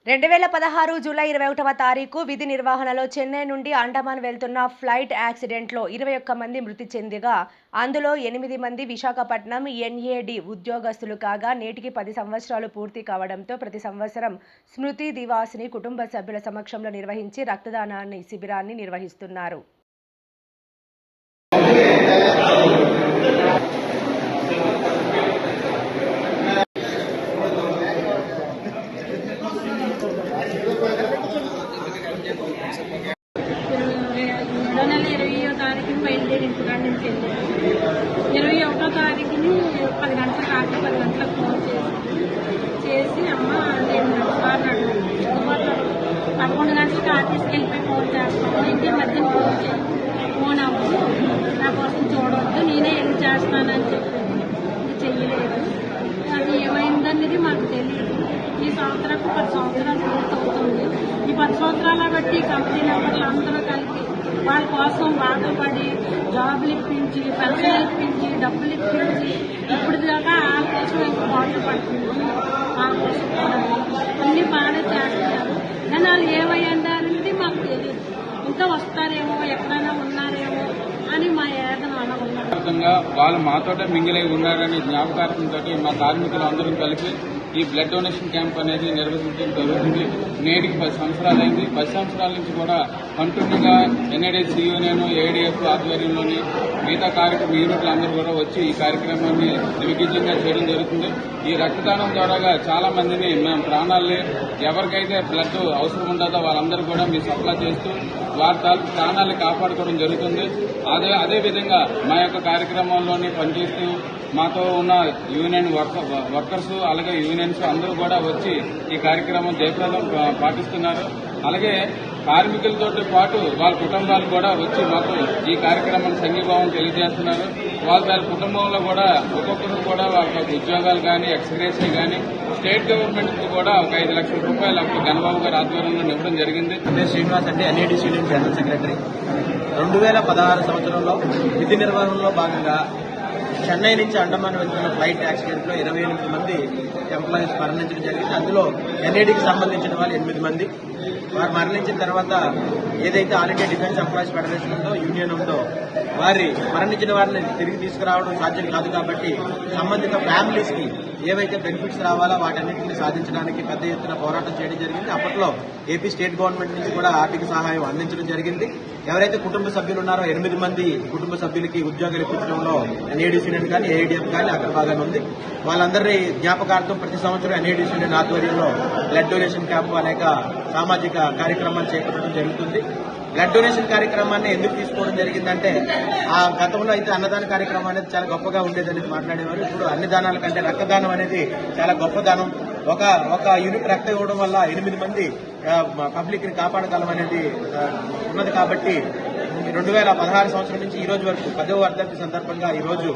2016 July 21వ తారీఖు విధి నిర్వహణలో చెన్నై నుండి అండమాన్ వెళ్తున్న ఫ్లైట్ యాక్సిడెంట్లో 21 మంది మృతి చెందగా అందులో 8 మంది విశాఖపట్నం ఎన్ఏడి ఉద్యోగస్తులు కాగా నేటికి 10 సంవత్సరాలు పూర్తి కావడంతో ప్రతి సంవత్సరం స్మృతి దివాస్ని కుటుంబ సభ్యుల సమక్షంలో నిర్వహించి రక్తదానాన్ని శిబిరాన్ని నిర్వహిస్తున్నారు. నెల 20వ తారీఖున బయలుదేరి ఇంటికాడ నుంచి వెళ్ళాను. 21వ తారీఖుని 10 గంటలకు రాత్రి 10 గంటలకు ఫోన్ చేసి అమ్మ నేను నడుస్తాను 11 గంటలకు ఆఫీస్కి వెళ్ళిపోయి ఫోన్ చేస్తాను. ఇంటి మధ్యన ఫోన్ అవ్వదు, నా కోసం చూడవద్దు, నేనే వెళ్ళి చేస్తానని చెప్పి చెయ్యలేదు. అది ఏమైందనేది మాకు తెలియదు. ఈ సంవత్సరానికి 10 సంవత్సరాలు పూర్తవుతుంది. ఈ 10 సంవత్సరాల బట్టి కంపెనీ నెంబర్లు అందరూ కలిపి వాళ్ళ కోసం బాధపడి జాబులు ఇప్పించి, పెన్షన్ ఇప్పించి, డబ్బులు ఇప్పించి ఇప్పుడు దాకా వాళ్ళ కోసం ఇంకా బాటలు పడుతుంది. వాళ్ళ కోసం అన్ని బాగానే చేస్తున్నారు. కానీ వాళ్ళు ఏమయ్యారనేది మాకు తెలియదు. ఇంకా వస్తారేమో, ఎక్కడైనా ఉన్నారేమో అని మా ఏదైనా అనుకున్నారు. వాళ్ళు మాతోటే మింగిలై ఉన్నారని జ్ఞాపకార్థంతో మా కార్మికులు అందరం కలిపి ఈ బ్లడ్ డొనేషన్ క్యాంప్ అనేది నిర్వహించడం జరుగుతుంది. నేటికి 10 సంవత్సరాలు అయింది. 10 సంవత్సరాల నుంచి కూడా కంటిన్యూగా ఎన్ఏడిసి యూనియన్, ఏఐడిఎఫ్ ఆధ్వర్యంలోని మిగతా కార్యక్రమ యూనిట్లు అందరూ కూడా వచ్చి ఈ కార్యక్రమాన్ని దిగ్విజయంగా చేయడం జరుగుతుంది. ఈ రక్తదానం ద్వారా చాలా మందిని మేము ప్రాణాలని ఎవరికైతే బ్లడ్ అవసరం ఉంటుందో వాళ్ళందరూ కూడా మీ సప్లై చేస్తూ వారి తాలూకు ప్రాణాలను కాపాడుకోవడం జరుగుతుంది. అదేవిధంగా మా యొక్క కార్యక్రమంలోని పనిచేస్తూ మాతో ఉన్న యూనియన్ వర్కర్స్ అలాగే యూనియన్స్ అందరూ కూడా వచ్చి ఈ కార్యక్రమం జయప్రదం పాటిస్తున్నారు. అలాగే కార్మికులతో పాటు వాళ్ళ కుటుంబాలు కూడా వచ్చి మాకు ఈ కార్యక్రమాన్ని సంఘీభావం తెలియజేస్తున్నారు. వాళ్ళ కుటుంబంలో కూడా ఒక్కొక్కరు కూడా వాళ్ళ ఉద్యోగాలు కానీ, ఎక్స్గ్రేషన్లు కానీ స్టేట్ గవర్నమెంట్ కూడా ఒక 5 లక్షల రూపాయలు అప్పుడు గణబాబు గారి ఆధ్వర్యంలో ఇవ్వడం జరిగింది. శ్రీనివాస్ అంటే ఎన్ఏడిసి యూనియన్ జనరల్ సెక్రటరీ. 2016 సంవత్సరంలో విధి నిర్వహణలో భాగంగా చెన్నై నుంచి అండమాన్ వెళ్తున్న ఫ్లైట్ యాక్సిడెంట్ లో 28 మంది ఎంప్లాయీస్ మరణించడం జరిగింది. అందులో ఎన్ఏడికి సంబంధించిన వాళ్ళు 8 మంది. వారు మరణించిన తర్వాత ఏదైతే all India defence employees federation ఉందో, యూనియన్ ఉందో, వారి మరణించిన వారిని తిరిగి తీసుకురావడం సాధ్యం కాదు కాబట్టి సంబంధిత ఫ్యామిలీస్ కి ఏవైతే బెనిఫిట్స్ రావాలో వాటన్నింటినీ సాధించడానికి పెద్ద ఎత్తున పోరాటం చేయడం జరిగింది. అప్పట్లో ఏపీ స్టేట్ గవర్నమెంట్ నుంచి కూడా ఆర్థిక సహాయం అందించడం జరిగింది. ఎవరైతే కుటుంబ సభ్యులు ఉన్నారో 8 మంది కుటుంబ సభ్యులకి ఉద్యోగాలు ఇప్పించడంలో ఎన్ఏడిసి యూనియన్ కానీ, ఏఐడిఎఫ్ కానీ అగ్రభాగాన్ని ఉంది. వాళ్ళందరి జ్ఞాపకార్థం ప్రతి సంవత్సరం ఎన్ఏడిసి యూనియన్ ఆధ్వర్యంలో బ్లడ్ డొనేషన్ క్యాంపు అనేక సామాజిక కార్యక్రమాలు చేపట్టడం జరుగుతుంది. బ్లడ్ డొనేషన్ కార్యక్రమాన్ని ఎందుకు తీసుకోవడం జరిగిందంటే, ఆ గతంలో అయితే అన్నదాన కార్యక్రమం అనేది చాలా గొప్పగా ఉండేదని మాట్లాడేవారు. ఇప్పుడు అన్ని దానాల కంటే రక్తదానం అనేది చాలా గొప్ప దానం. ఒక యూనిట్ రక్తం ఇవ్వడం వల్ల 8 మంది పబ్లిక్ ని కాపాడగలం అనేది ఉన్నది. కాబట్టి 2016 సంవత్సరం నుంచి ఈ రోజు వరకు 10వ వర్ధంతి సందర్భంగా ఈ రోజు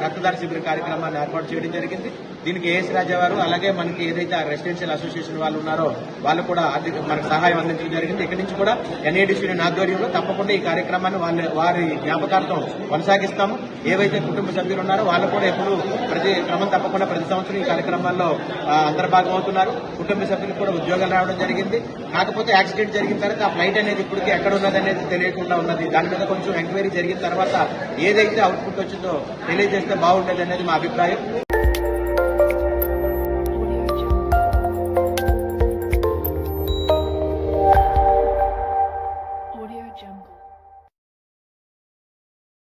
రక్తదాన శిబిర కార్యక్రమాన్ని ఏర్పాటు చేయడం జరిగింది. దీనికి ఏఎస్ రాజా వారు అలాగే మనకి ఏదైతే రెసిడెన్షియల్ అసోసియేషన్ వాళ్ళు ఉన్నారో వాళ్ళు కూడా మనకు సహాయం అందించడం జరిగింది. ఇక్కడి నుంచి కూడా ఎన్ఏడిసి యూనియన్ ఆధ్వర్యంలో తప్పకుండా ఈ కార్యక్రమాన్ని వారి జ్ఞాపకార్థం కొనసాగిస్తాము. ఏవైతే కుటుంబ సభ్యులు ఉన్నారో వాళ్ళు కూడా ఎప్పుడు క్రమం తప్పకుండా ప్రతి సంవత్సరం ఈ కార్యక్రమాల్లో అంతర్భాగం అవుతున్నారు. కుటుంబ సభ్యులకు కూడా ఉద్యోగాలు రావడం జరిగింది. కాకపోతే యాక్సిడెంట్ జరిగిన తర్వాత ఆ ఫ్లైట్ అనేది ఇప్పటికీ ఎక్కడ ఉన్నది అనేది తెలియకుండా ఉన్నది. దాని మీద కొంచెం ఎంక్వైరీ జరిగిన తర్వాత ఏదైతే అవుట్పుట్ వచ్చిందో తెలియజేస్తే బాగుండేది అనేది మా అభిప్రాయం.